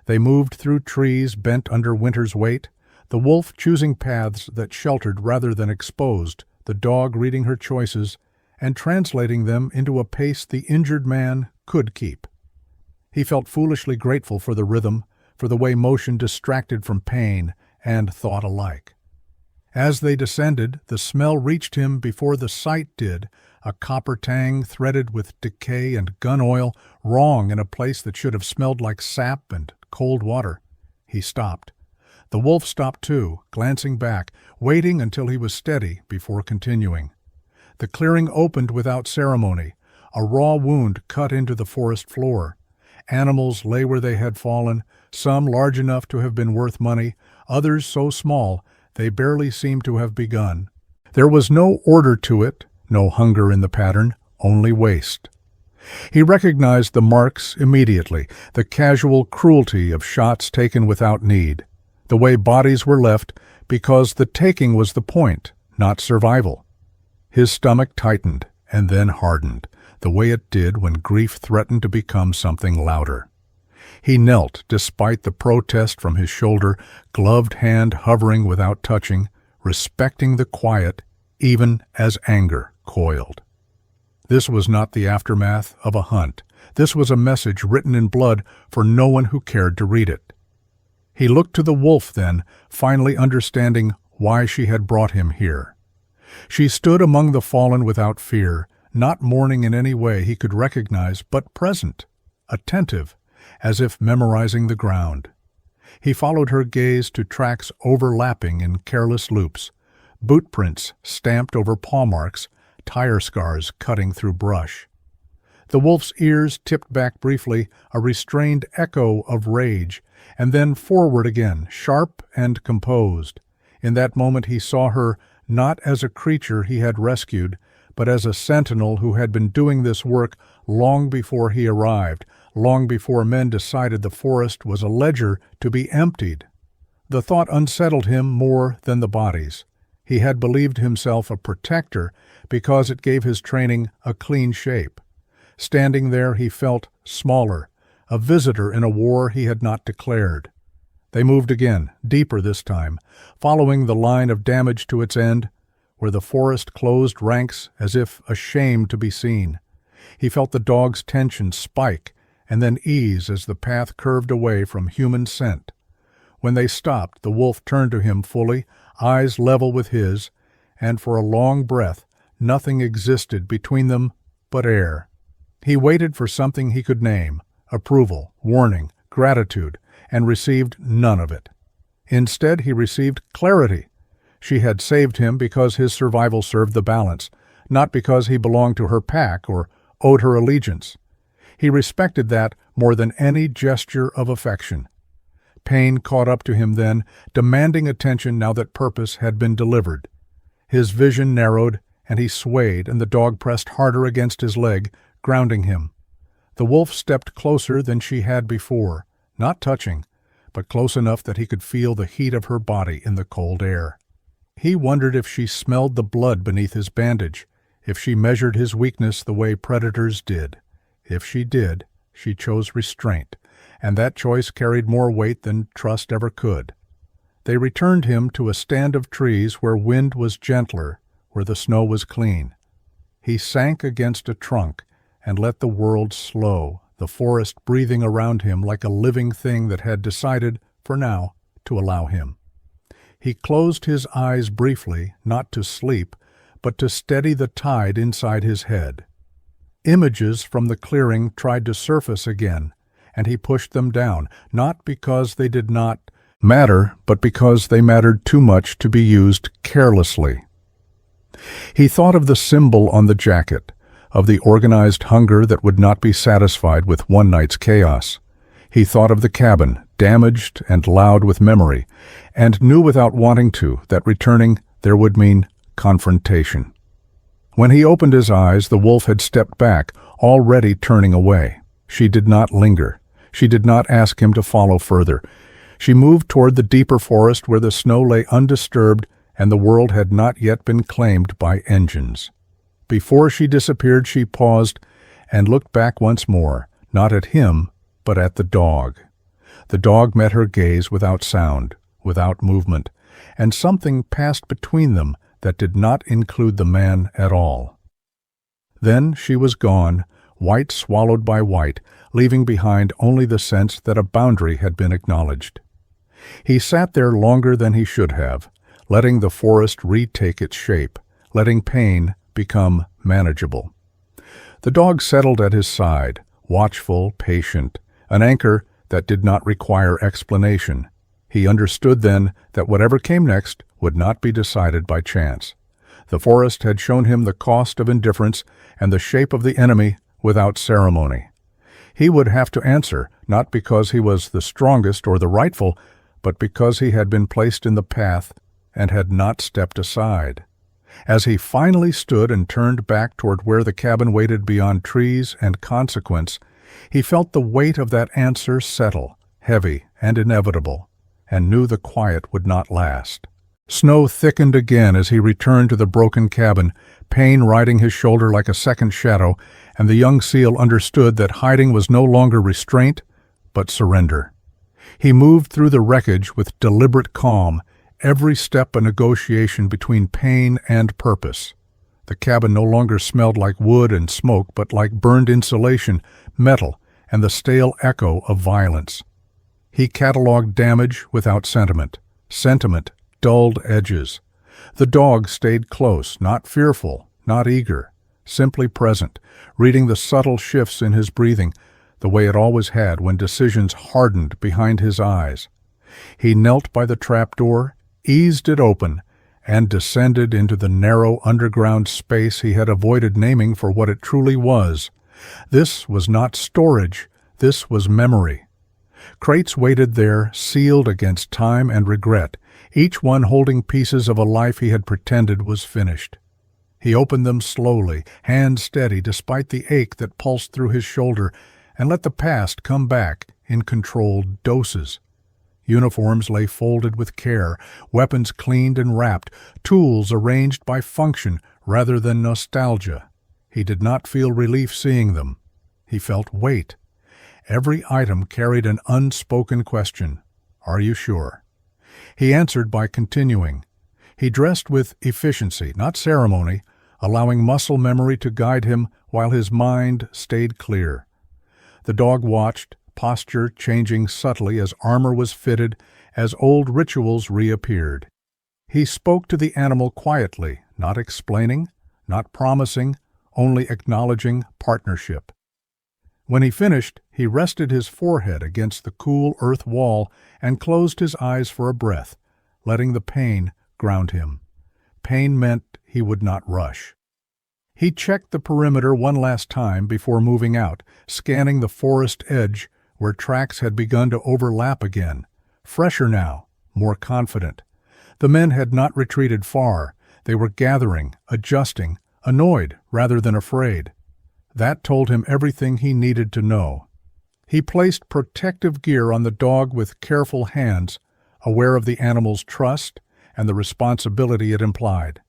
They moved through trees bent under winter's weight, the wolf choosing paths that sheltered rather than exposed, the dog reading her choices and translating them into a pace the injured man could keep. He felt foolishly grateful for the rhythm, for the way motion distracted from pain and thought alike. As they descended, the smell reached him before the sight did, a copper tang threaded with decay and gun oil, wrong in a place that should have smelled like sap and cold water. He stopped. The wolf stopped too, glancing back, waiting until he was steady before continuing. The clearing opened without ceremony, a raw wound cut into the forest floor. Animals lay where they had fallen, some large enough to have been worth money, others so small they barely seemed to have begun. There was no order to it, no hunger in the pattern, only waste. He recognized the marks immediately, the casual cruelty of shots taken without need, the way bodies were left because the taking was the point, not survival. His stomach tightened and then hardened, the way it did when grief threatened to become something louder. He knelt despite the protest from his shoulder, gloved hand hovering without touching, respecting the quiet even as anger coiled. This was not the aftermath of a hunt. This was a message written in blood for no one who cared to read it. He looked to the wolf then, finally understanding why she had brought him here. She stood among the fallen without fear, not mourning in any way he could recognize, but present, attentive, as if memorizing the ground. He followed her gaze to tracks overlapping in careless loops, boot prints stamped over paw marks, tire scars cutting through brush. The wolf's ears tipped back briefly, a restrained echo of rage, and then forward again, sharp and composed. In that moment he saw her not as a creature he had rescued, but as a sentinel who had been doing this work long before he arrived, long before men decided the forest was a ledger to be emptied. The thought unsettled him more than the bodies. He had believed himself a protector because it gave his training a clean shape. Standing there he felt smaller, a visitor in a war he had not declared. They moved again, deeper this time, following the line of damage to its end, where the forest closed ranks as if ashamed to be seen. He felt the dog's tension spike and then ease as the path curved away from human scent. When they stopped, the wolf turned to him fully, eyes level with his, and for a long breath nothing existed between them but air. He waited for something he could name, approval, warning, gratitude, and received none of it. Instead, he received clarity. She had saved him because his survival served the balance, not because he belonged to her pack or owed her allegiance. He respected that more than any gesture of affection. Pain caught up to him then, demanding attention now that purpose had been delivered. His vision narrowed, and he swayed, and the dog pressed harder against his leg, grounding him. The wolf stepped closer than she had before, not touching, but close enough that he could feel the heat of her body in the cold air. He wondered if she smelled the blood beneath his bandage, if she measured his weakness the way predators did. If she did, she chose restraint, and that choice carried more weight than trust ever could. They returned him to a stand of trees where wind was gentler, where the snow was clean. He sank against a trunk and let the world slow, the forest breathing around him like a living thing that had decided, for now, to allow him. He closed his eyes briefly, not to sleep, but to steady the tide inside his head. Images from the clearing tried to surface again, and he pushed them down, not because they did not matter, but because they mattered too much to be used carelessly. He thought of the symbol on the jacket, of the organized hunger that would not be satisfied with one night's chaos. He thought of the cabin, damaged and loud with memory, and knew without wanting to that returning there would mean confrontation. When he opened his eyes, the wolf had stepped back, already turning away. She did not linger. She did not ask him to follow further. She moved toward the deeper forest where the snow lay undisturbed and the world had not yet been claimed by engines. Before she disappeared, she paused and looked back once more, not at him, but at the dog. The dog met her gaze without sound, without movement, and something passed between them that did not include the man at all. Then she was gone, white swallowed by white, leaving behind only the sense that a boundary had been acknowledged. He sat there longer than he should have, letting the forest retake its shape, letting pain become manageable. The dog settled at his side, watchful, patient, an anchor that did not require explanation. He understood then that whatever came next would not be decided by chance. The forest had shown him the cost of indifference and the shape of the enemy without ceremony. He would have to answer, not because he was the strongest or the rightful, but because he had been placed in the path and had not stepped aside. As he finally stood and turned back toward where the cabin waited beyond trees and consequence, he felt the weight of that answer settle, heavy and inevitable, and knew the quiet would not last. Snow thickened again as he returned to the broken cabin, pain riding his shoulder like a second shadow, and the young seal understood that hiding was no longer restraint, but surrender. He moved through the wreckage with deliberate calm, every step a negotiation between pain and purpose. The cabin no longer smelled like wood and smoke, but like burned insulation, metal, and the stale echo of violence. He catalogued damage without sentiment. Sentiment dulled edges. The dog stayed close, not fearful, not eager, simply present, reading the subtle shifts in his breathing, the way it always had when decisions hardened behind his eyes. He knelt by the trapdoor, eased it open, and descended into the narrow underground space he had avoided naming for what it truly was. This was not storage, this was memory. Crates waited there, sealed against time and regret, each one holding pieces of a life he had pretended was finished. He opened them slowly, hand steady despite the ache that pulsed through his shoulder, and let the past come back in controlled doses. Uniforms lay folded with care, weapons cleaned and wrapped, tools arranged by function rather than nostalgia. He did not feel relief seeing them. He felt weight. Every item carried an unspoken question. Are you sure? He answered by continuing. He dressed with efficiency, not ceremony, allowing muscle memory to guide him while his mind stayed clear. The dog watched, posture changing subtly as armor was fitted, as old rituals reappeared. He spoke to the animal quietly, not explaining, not promising, only acknowledging partnership. When he finished, he rested his forehead against the cool earth wall and closed his eyes for a breath, letting the pain ground him. Pain meant he would not rush. He checked the perimeter one last time before moving out, scanning the forest edge where tracks had begun to overlap again. Fresher now, more confident. The men had not retreated far. They were gathering, adjusting, annoyed rather than afraid. That told him everything he needed to know. He placed protective gear on the dog with careful hands, aware of the animal's trust and the responsibility it implied.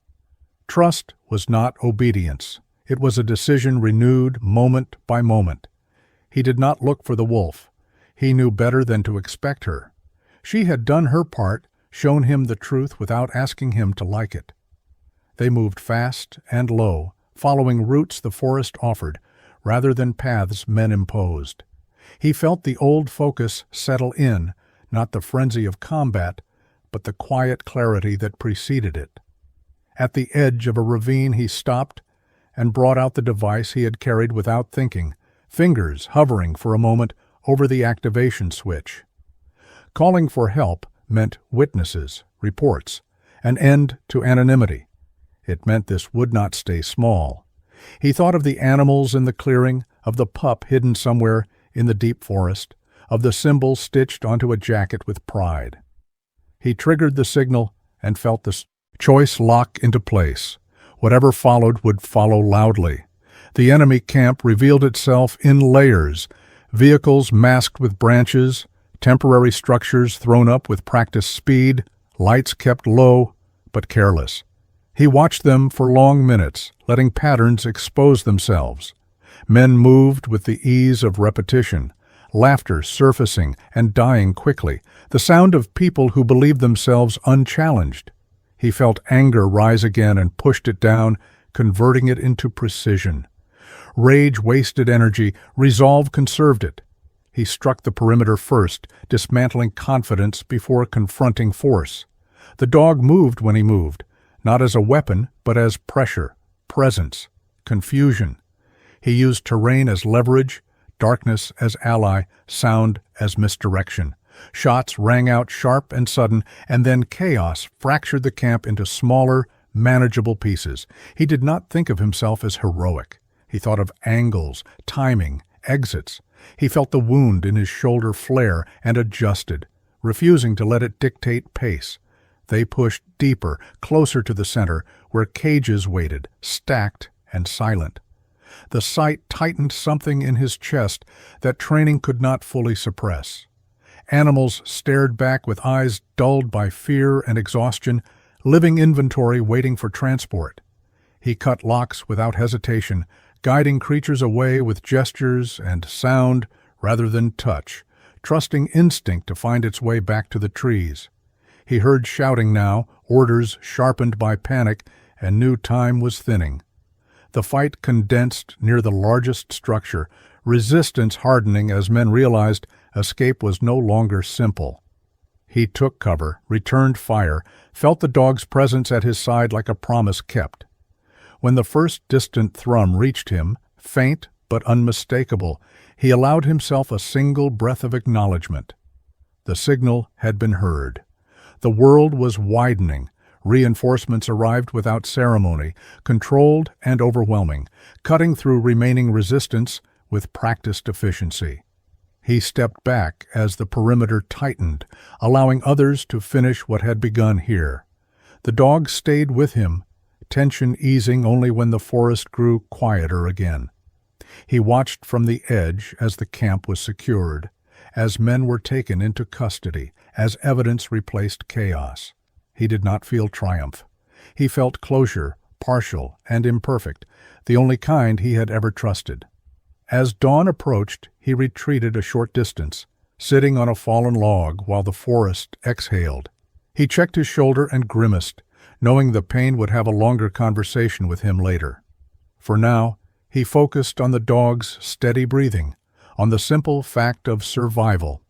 Trust was not obedience. It was a decision renewed moment by moment. He did not look for the wolf. He knew better than to expect her. She had done her part, shown him the truth without asking him to like it. They moved fast and low, following routes the forest offered, rather than paths men imposed. He felt the old focus settle in, not the frenzy of combat, but the quiet clarity that preceded it. At the edge of a ravine he stopped and brought out the device he had carried without thinking, fingers hovering for a moment over the activation switch. Calling for help meant witnesses, reports, an end to anonymity. It meant this would not stay small. He thought of the animals in the clearing, of the pup hidden somewhere in the deep forest, of the symbol stitched onto a jacket with pride. He triggered the signal and felt the choice lock into place. Whatever followed would follow loudly. The enemy camp revealed itself in layers, vehicles masked with branches, temporary structures thrown up with practiced speed, lights kept low but careless. He watched them for long minutes, letting patterns expose themselves. Men moved with the ease of repetition, laughter surfacing and dying quickly, the sound of people who believed themselves unchallenged. He felt anger rise again and pushed it down, converting it into precision. Rage wasted energy, resolve conserved it. He struck the perimeter first, dismantling confidence before confronting force. The dog moved when he moved, not as a weapon, but as pressure, presence, confusion. He used terrain as leverage, darkness as ally, sound as misdirection. Shots rang out sharp and sudden, and then chaos fractured the camp into smaller, manageable pieces. He did not think of himself as heroic. He thought of angles, timing, exits. He felt the wound in his shoulder flare and adjusted, refusing to let it dictate pace. They pushed deeper, closer to the center, where cages waited, stacked and silent. The sight tightened something in his chest that training could not fully suppress. Animals stared back with eyes dulled by fear and exhaustion, living inventory waiting for transport. He cut locks without hesitation, guiding creatures away with gestures and sound rather than touch, trusting instinct to find its way back to the trees. He heard shouting now, orders sharpened by panic, and knew time was thinning. The fight condensed near the largest structure, resistance hardening as men realized escape was no longer simple. He took cover, returned fire, felt the dog's presence at his side like a promise kept. When the first distant thrum reached him, faint but unmistakable, he allowed himself a single breath of acknowledgement. The signal had been heard. The world was widening. Reinforcements arrived without ceremony, controlled and overwhelming, cutting through remaining resistance with practiced efficiency. He stepped back as the perimeter tightened, allowing others to finish what had begun here. The dog stayed with him, tension easing only when the forest grew quieter again. He watched from the edge as the camp was secured, as men were taken into custody, as evidence replaced chaos. He did not feel triumph. He felt closure, partial and imperfect, the only kind he had ever trusted. As dawn approached, he retreated a short distance, sitting on a fallen log while the forest exhaled. He checked his shoulder and grimaced, knowing the pain would have a longer conversation with him later. For now, he focused on the dog's steady breathing, on the simple fact of survival.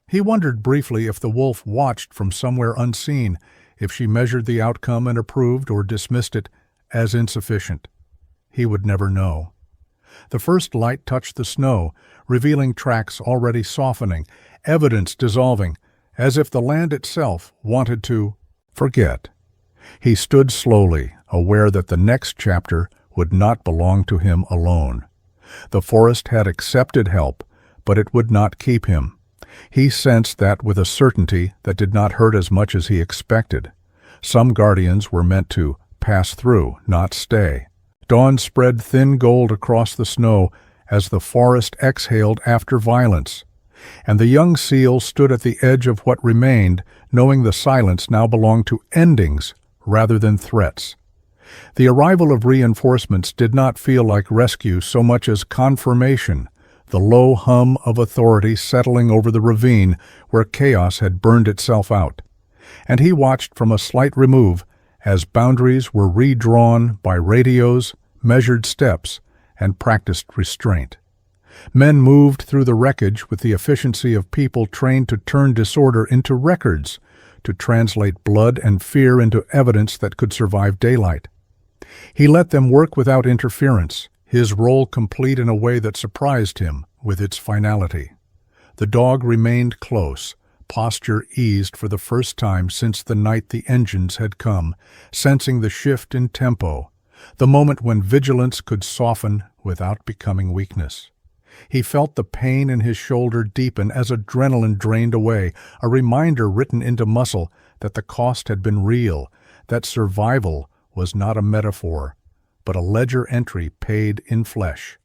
He wondered briefly if the wolf watched from somewhere unseen, if she measured the outcome and approved or dismissed it as insufficient. He would never know. The first light touched the snow, revealing tracks already softening, evidence dissolving, as if the land itself wanted to forget. He stood slowly, aware that the next chapter would not belong to him alone. The forest had accepted help, but it would not keep him. He sensed that with a certainty that did not hurt as much as he expected. Some guardians were meant to pass through, not stay. Dawn spread thin gold across the snow as the forest exhaled after violence, and the young seal stood at the edge of what remained, knowing the silence now belonged to endings rather than threats. The arrival of reinforcements did not feel like rescue so much as confirmation, the low hum of authority settling over the ravine where chaos had burned itself out. And he watched from a slight remove as boundaries were redrawn by radios, measured steps, and practiced restraint. Men moved through the wreckage with the efficiency of people trained to turn disorder into records, to translate blood and fear into evidence that could survive daylight. He let them work without interference, his role complete in a way that surprised him with its finality. The dog remained close, posture eased for the first time since the night the engines had come, sensing the shift in tempo, the moment when vigilance could soften without becoming weakness. He felt the pain in his shoulder deepen as adrenaline drained away, a reminder written into muscle that the cost had been real, that survival was not a metaphor, but a ledger entry paid in flesh.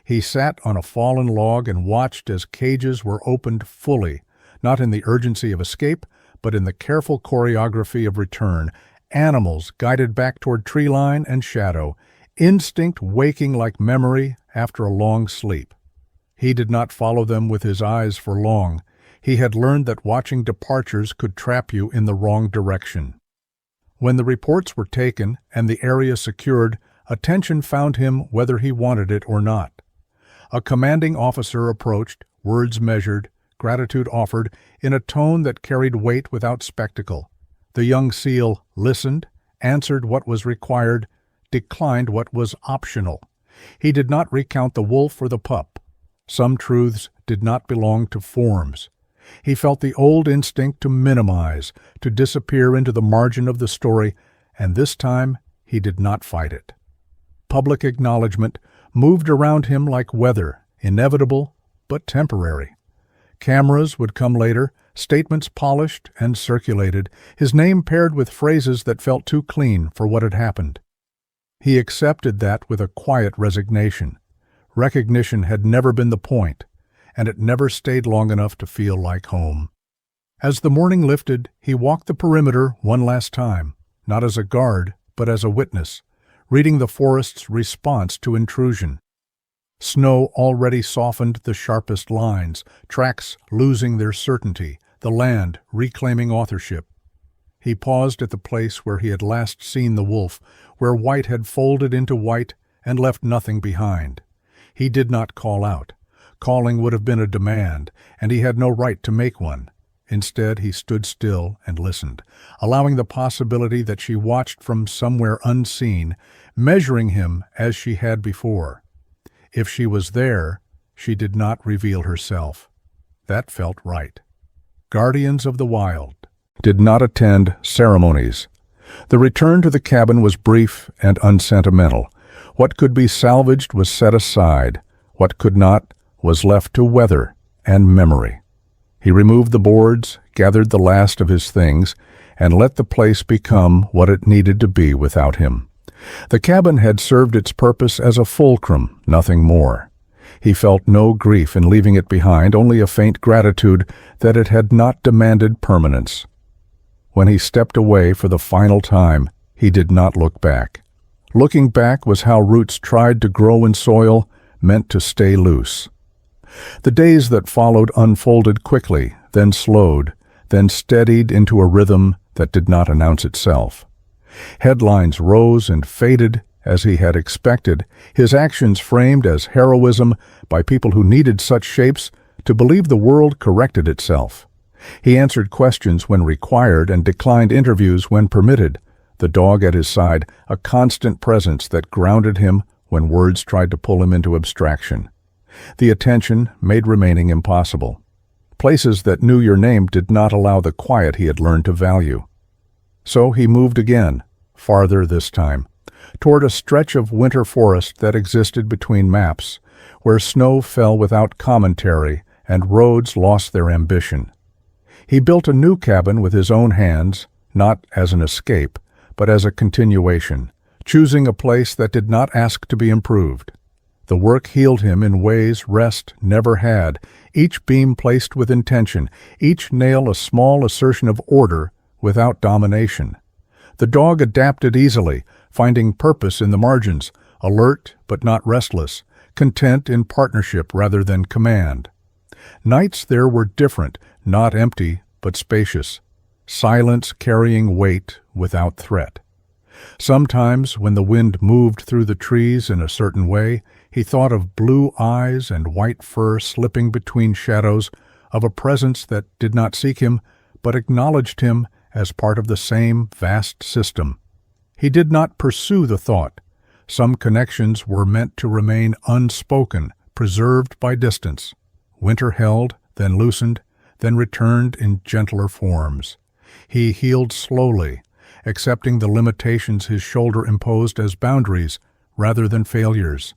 He sat on a fallen log and watched as cages were opened fully, not in the urgency of escape, but in the careful choreography of return, animals guided back toward tree line and shadow, instinct waking like memory after a long sleep. He did not follow them with his eyes for long. He had learned that watching departures could trap you in the wrong direction. When the reports were taken and the area secured, attention found him whether he wanted it or not. A commanding officer approached, words measured, gratitude offered, in a tone that carried weight without spectacle. The young seal listened, answered what was required, declined what was optional. He did not recount the wolf or the pup. Some truths did not belong to forms. He felt the old instinct to minimize, to disappear into the margin of the story, and this time he did not fight it. Public acknowledgement moved around him like weather, inevitable but temporary. Cameras would come later, statements polished and circulated, his name paired with phrases that felt too clean for what had happened. He accepted that with a quiet resignation. Recognition had never been the point, and it never stayed long enough to feel like home. As the morning lifted, he walked the perimeter one last time, not as a guard, but as a witness, reading the forest's response to intrusion. Snow already softened the sharpest lines, tracks losing their certainty, the land reclaiming authorship. He paused at the place where he had last seen the wolf, where white had folded into white and left nothing behind. He did not call out. Calling would have been a demand, and he had no right to make one. Instead, he stood still and listened, allowing the possibility that she watched from somewhere unseen, measuring him as she had before. If she was there, she did not reveal herself. That felt right. Guardians of the Wild did not attend ceremonies. The return to the cabin was brief and unsentimental. What could be salvaged was set aside. What could not was left to weather and memory. He removed the boards, gathered the last of his things, and let the place become what it needed to be without him. The cabin had served its purpose as a fulcrum, nothing more. He felt no grief in leaving it behind, only a faint gratitude that it had not demanded permanence. When he stepped away for the final time, he did not look back. Looking back was how roots tried to grow in soil meant to stay loose. The days that followed unfolded quickly, then slowed, then steadied into a rhythm that did not announce itself. Headlines rose and faded as he had expected, his actions framed as heroism by people who needed such shapes to believe the world corrected itself. He answered questions when required and declined interviews when permitted, the dog at his side, a constant presence that grounded him when words tried to pull him into abstraction. The attention made remaining impossible. Places that knew your name did not allow the quiet he had learned to value. So he moved again, farther this time, toward a stretch of winter forest that existed between maps, where snow fell without commentary and roads lost their ambition. He built a new cabin with his own hands, not as an escape, but as a continuation, choosing a place that did not ask to be improved. The work healed him in ways rest never had, each beam placed with intention, each nail a small assertion of order without domination. The dog adapted easily, finding purpose in the margins, alert but not restless, content in partnership rather than command. Nights there were different, not empty but spacious, silence carrying weight without threat. Sometimes, when the wind moved through the trees in a certain way, he thought of blue eyes and white fur slipping between shadows, of a presence that did not seek him, but acknowledged him as part of the same vast system. He did not pursue the thought. Some connections were meant to remain unspoken, preserved by distance. Winter held, then loosened, then returned in gentler forms. He healed slowly, accepting the limitations his shoulder imposed as boundaries rather than failures.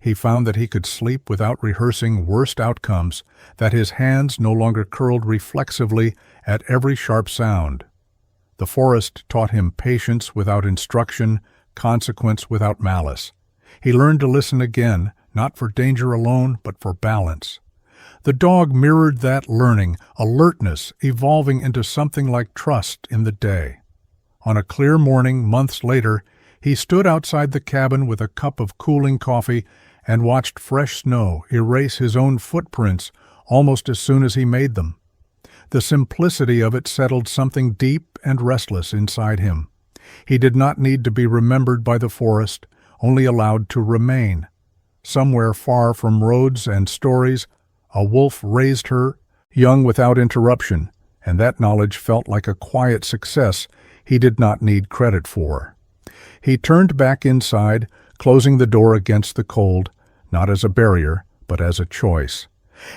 He found that he could sleep without rehearsing worst outcomes, that his hands no longer curled reflexively at every sharp sound. The forest taught him patience without instruction, consequence without malice. He learned to listen again, not for danger alone, but for balance. The dog mirrored that learning, alertness evolving into something like trust in the day. On a clear morning, months later, he stood outside the cabin with a cup of cooling coffee and watched fresh snow erase his own footprints almost as soon as he made them. The simplicity of it settled something deep and restless inside him. He did not need to be remembered by the forest, only allowed to remain. Somewhere far from roads and stories, a wolf raised her, young without interruption, and that knowledge felt like a quiet success he did not need credit for. He turned back inside, closing the door against the cold, not as a barrier, but as a choice.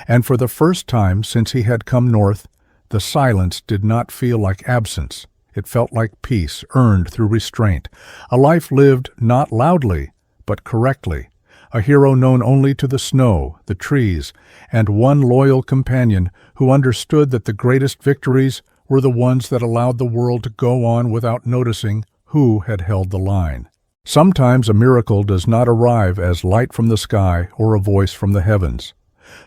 And for the first time since he had come north, the silence did not feel like absence. It felt like peace earned through restraint, a life lived not loudly, but correctly, a hero known only to the snow, the trees, and one loyal companion who understood that the greatest victories were the ones that allowed the world to go on without noticing who had held the line. Sometimes a miracle does not arrive as light from the sky or a voice from the heavens.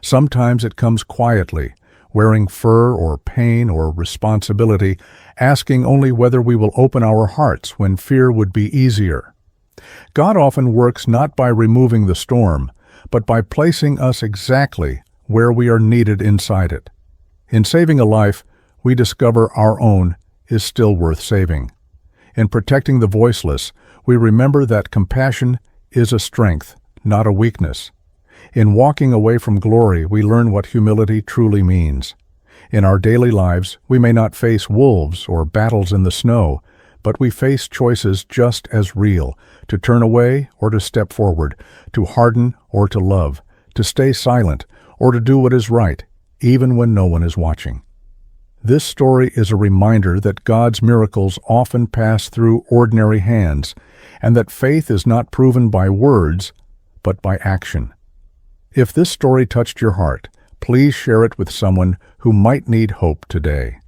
Sometimes it comes quietly, wearing fur or pain or responsibility, asking only whether we will open our hearts when fear would be easier. God often works not by removing the storm, but by placing us exactly where we are needed inside it. In saving a life, we discover our own is still worth saving. In protecting the voiceless, we remember that compassion is a strength, not a weakness. In walking away from glory, we learn what humility truly means. In our daily lives, we may not face wolves or battles in the snow, but we face choices just as real: to turn away or to step forward, to harden or to love, to stay silent or to do what is right, even when no one is watching. This story is a reminder that God's miracles often pass through ordinary hands, and that faith is not proven by words, but by action. If this story touched your heart, please share it with someone who might need hope today.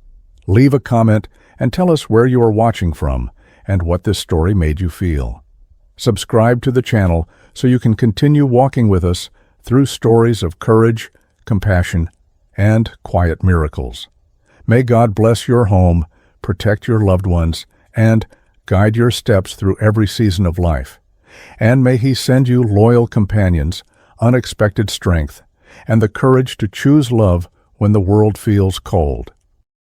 Leave a comment and tell us where you are watching from and what this story made you feel. Subscribe to the channel so you can continue walking with us through stories of courage, compassion, and quiet miracles. May God bless your home, protect your loved ones, and guide your steps through every season of life. And may He send you loyal companions, unexpected strength, and the courage to choose love when the world feels cold.